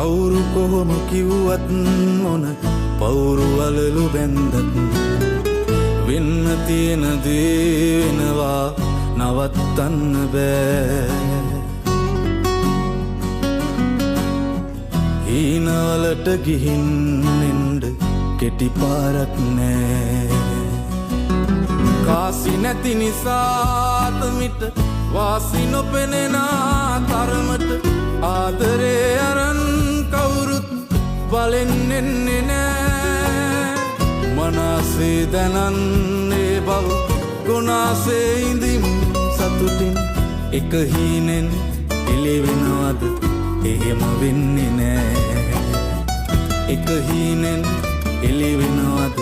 කවුරු කොහොම කිව්වත් මොන පවුරු වලලු බැන්දත් වෙන්න තියෙන දේ වෙනවා නවත්තන්න බෑ. හීනවලට ගිහින් එන්න කෙටි පාරක් නෑ. කාසි නැති නිසා මිට වාසි නොපෙනෙන තරමට ආදරේ අරන් කවුරුත් බලෙන් එන්නේ නෑ. මනසේ දැනන්නේ බව ගුණාසේ ඉඳිම් සතුටින් එක හීනෙන් එළිවෙනවද එහෙම වෙන්නේ නෑ. එක හීනෙන් එළිවෙනවද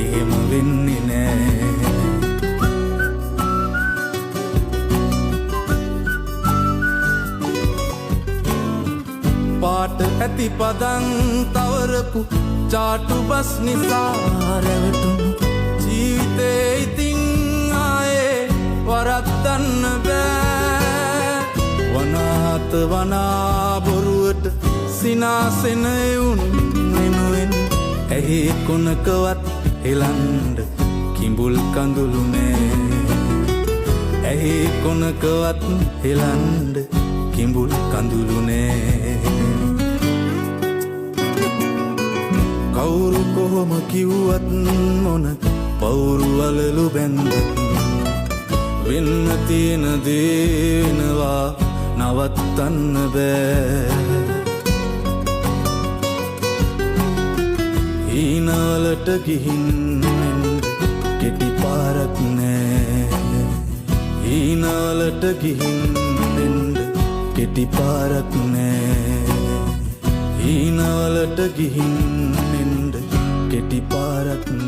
එහෙම වෙන්නේ නෑ. පාට ඇති පදන් තවරපු චාටු බස් නිසා රැවටුණු ජීවිතේ ඉතින් ආයේ වරද්දන්න බෑ. වනාත වනා බොරුවට සිනාසෙන එවුන් වෙනුවෙන් ඇහි කොනකවත් හෙලන්ඩ කිඹුල් කඳුළු නෑ. ඇහි කොනකවත් හෙලන්ඩ කිඹුල් කඳුළු නෑ. කවුරු කොහොම කිව්වත් මොන පවුරු වලලු බැන්දත් වෙන්න තියෙන දේ වෙනවා නවත්තන්න බෑ. හීනවලට ගිහින් එන්න කෙටි පාරක් නෑ. හීනවලට ගිහින් එන්න කෙටි පාරක් නෑ. හීනවලට ගිහින් එන්න කෙටි පාරක් නෑ.